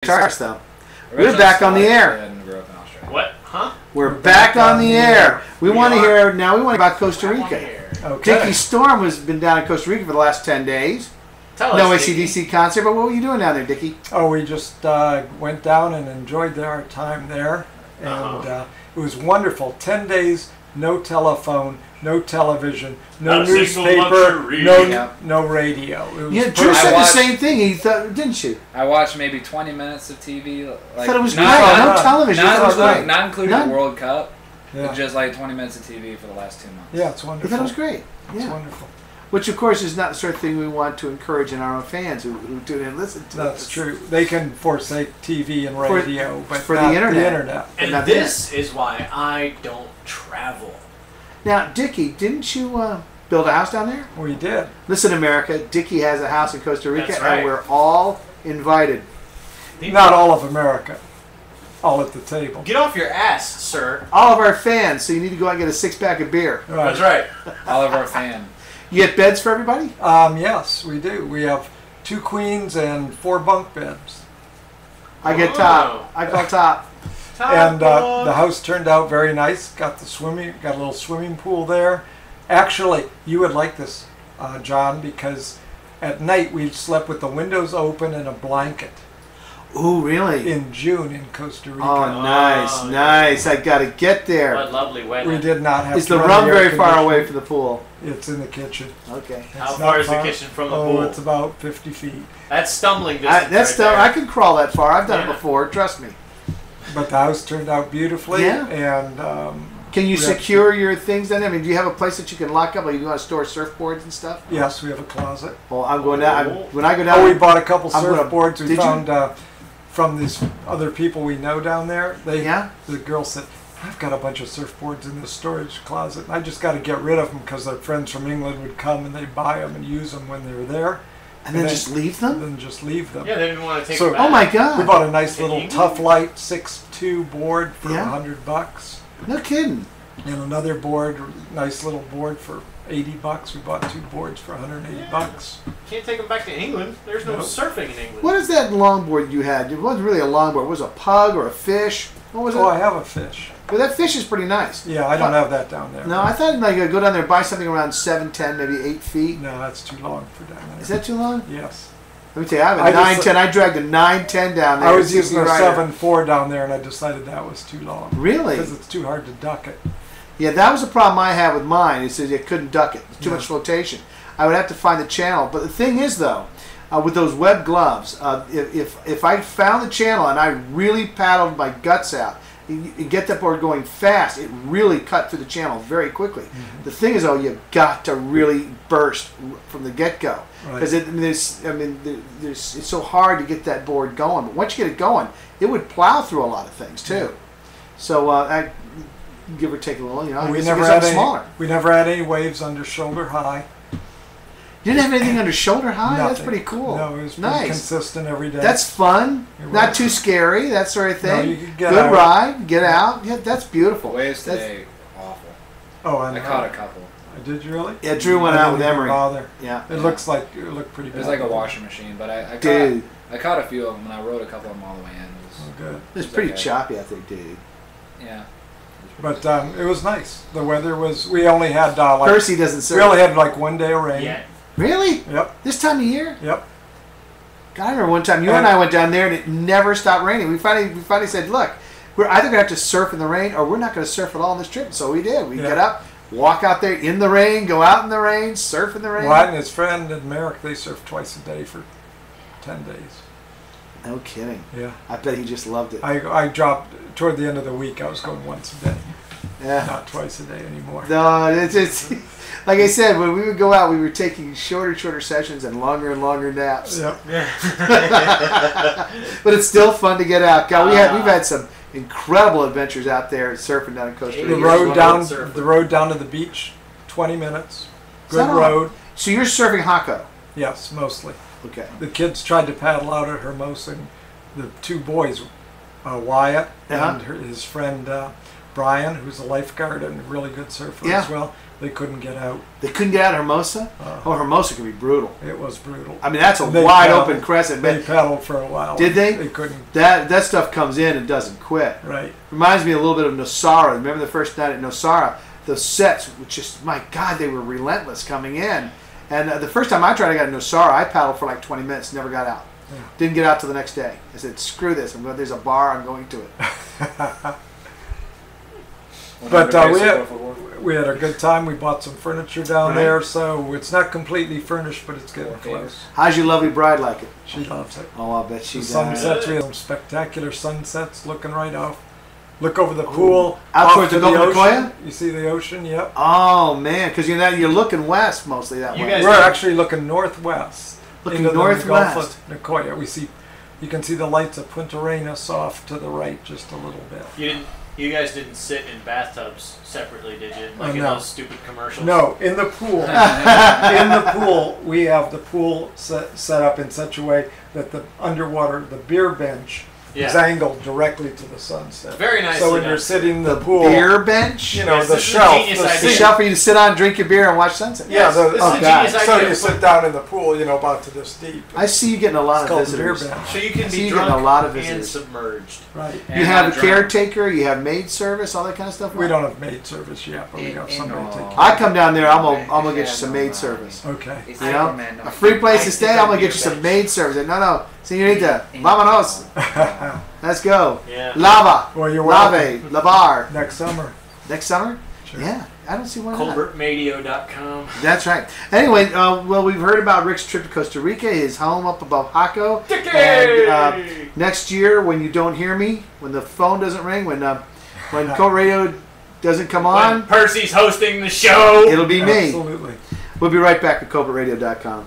Guitars though. We're back on the air. What? Huh? We're back on the air. We want to hear now. We want to hear about Costa Rica. Okay. Dickie Storm has been down in Costa Rica for the last 10 days. Tell No us, AC/DC concert, but what were you doing down there, Dickie? Oh, we just went down and enjoyed our time there, and it was wonderful. 10 days, no telephone, no television, no newspaper, no radio. It was Drew said the same thing. He thought, didn't you? I watched maybe 20 minutes of TV. I thought it was great. No television. Not including the World Cup. Yeah. Just like 20 minutes of TV for the last 2 months. Yeah, it's wonderful. I thought it was great. It's Yeah. wonderful. Which, of course, is not the sort of thing we want to encourage in our own fans who tune in and listen to That's us. true. They can forsake TV and radio, but for not the internet. And this is why I don't travel. Now, Dickie, didn't you build a house down there? We did. Listen, America, Dickie has a house in Costa Rica, That's right. and we're all invited. Not all of America. All at the table. Get off your ass, sir. All of our fans, so you need to go out and get a 6-pack of beer. Right. That's right. All of our fans. You get beds for everybody? Yes, we do. We have 2 queens and 4 bunk beds. I get top. I call top. And the house turned out very nice. Got a little swimming pool there. Actually, you would like this, John, because at night we slept with the windows open and a blanket. Ooh, really? In June in Costa Rica. Oh, nice, nice. I got to get there. What lovely weather. We did not have. Is to the run rum air very far conditioning. away from the pool? It's in the kitchen. Okay. How It's far not is the kitchen from the pool? Oh, it's about 50 feet. That's stumbling distance. That's right there. I can crawl that far. I've done it Yeah. before. Trust me. But the house turned out beautifully. Yeah. And Can you we have- secure your things then? I mean, do you have a place that you can lock up? Like you want to store surfboards and stuff? yes, we have a closet. Well, I'm going down. When I go down. Oh, we bought a couple I'm gonna- surfboards we Did you? found from these other people we know down there. Yeah? The girl said, I've got a bunch of surfboards in this storage closet. And I just got to get rid of them because their friends from England would come and they'd buy them and use them when they were there. And then just leave them? And then just leave them. Yeah, they didn't want to take So- it back. Oh my God! We bought a nice In little England? Tough Light 6'2" board for Yeah. $100. No kidding. And another board, nice little board for $80. We bought 2 boards for $180. Can't take them back to England. There's no Nope. surfing in England. What is that longboard you had? It wasn't really a longboard. It was a pug or a fish. What was it? Oh, I have a fish. Well, that fish is pretty nice. Yeah, I don't have that down there. No, I thought like I'd go down there and buy something around 7, 10, maybe 8 feet. No, that's too long for down there. Is that too long? Yes. Let me tell you, I have a I just- 910. I dragged a 910 down there. I was It's using a rider. 7.4 down there, and I decided that was too long. Really? Because it's too hard to duck it. Yeah, that was a problem I had with mine. It says you couldn't duck it. Too Yeah. much flotation. I would have to find the channel. But the thing is, though, with those web gloves, if I found the channel and I really paddled my guts out, you get that board going fast, it really cut through the channel very quickly. Mm-hmm. The thing is, though, you've got to really burst from the get-go. Because Right. it's so hard to get that board going. But once you get it going, it would plow through a lot of things, too. So I give or take a little, I We guess never it's had smaller. we never had any waves under shoulder high. You didn't have anything under shoulder high? That's Nothing. pretty cool. No, it was pretty nice. consistent every day. That's fun. It Not was. too scary. That sort of No, thing. you could get Good out. ride. Get out. Yeah, that's beautiful. Waves That's- today, awful. Oh, I I know. caught a couple. Did you really? Yeah, Drew went I out with didn't even Emery. bother. Yeah. It looks like it looked pretty It bad. was like a washing machine, but I Dude, caught a few of them, and I rode a couple of them all the way in. Oh, good. it's pretty okay. choppy out there, dude. Yeah. But it was nice. The weather was. We only had like. Percy doesn't We only serve. had like 1 day of rain. Yeah. Really? Yep. This time of year? Yep. God, I remember one time you and I went down there and it never stopped raining. We finally said, look, we're either going to have to surf in the rain or we're not going to surf at all on this trip. So we did. We Yeah. get up, walk out there in the rain, go out in the rain, surf in the rain. Watt and his friend and Merrick, they surfed twice a day for 10 days. No kidding. Yeah. I bet he just loved it. I dropped toward the end of the week. I was going once a day, Yeah. not twice a day anymore. No, it's like I said, when we would go out, we were taking shorter sessions and longer naps. Yep. But it's still fun to get out. God, we've had some incredible adventures out there surfing down in Costa The Rica. road down to the beach, 20 minutes. Is that Good all? road. So you're surfing Hako. Yes, mostly. Okay. The kids tried to paddle out at Hermosa, and the 2 boys, Wyatt Uh-huh. and his friend Brian, who's a lifeguard and a really good surfer Yeah. as well. They couldn't get out. They couldn't get out of Hermosa? Oh, Hermosa can be brutal. It was brutal. I mean, that's a They wide paddled- open crescent. They But paddled for a while. Did they? They couldn't. that stuff comes in and doesn't quit. Right. Reminds me a little bit of Nosara. Remember the first night at Nosara? Those sets, which just, my God, they were relentless coming in. And the first time I tried to get at Nosara, I paddled for like 20 minutes, never got out. Yeah. Didn't get out till the next day. I said, screw this. There's a bar, I'm going to it. But we had a good time. We bought some furniture down there, so it's not completely furnished, but it's getting close. How's your lovely bride like it? She loves it. Oh, I'll bet The she does. sunsets, we have some spectacular sunsets looking right off. Look over the pool. Out off towards to the Gulf of ocean. Nicoya? You see the ocean? Yep. Oh, man, because you're looking west mostly that You way. guys- We're actually looking northwest. Looking into the Gulf northwest. of Nicoya. You can see the lights of Punta Arenas off to the right just a little bit. You guys didn't sit in bathtubs separately, did you? Like in no. those stupid commercials. No, in the pool. In the pool, we have the pool set up in such a way that the underwater, the beer bench, is Yeah. angled directly to the sunset. Very nicely So when done. you're sitting in the The pool, beer bench? you know, Yes, the this is a shelf. genius the idea. The seat- shelf for you to sit on, drink your beer, and watch sunset. Yeah, Yes, the- this is oh, a God. genius So idea. you sit down in the pool, about to this deep. I see you getting a lot It's of called the beer visitors. bench. So you can So be you get a drunk lot of and visitors. submerged. Right. You And have not a drunk. caretaker, you have maid service, all that kind of stuff? We don't have maid service yet, but we have In- somebody in- take care. I come down there, I'm gonna get you some maid service. Okay. You know? A free place to stay, I'm gonna get you some maid service. No, señorita, vámonos. Let's go. Yeah. Lava. Well, you're welcome. Lave. Lavar. Next summer. Next summer? Sure. Yeah. I don't see why not. Colbertradio.com. That's right. Anyway, well, we've heard about Rick's trip to Costa Rica, his home up above Jaco. And next year, when you don't hear me, when the phone doesn't ring, when Colbertradio doesn't come When on, Percy's hosting the show. it'll be me. Absolutely. We'll be right back at Colbertradio.com.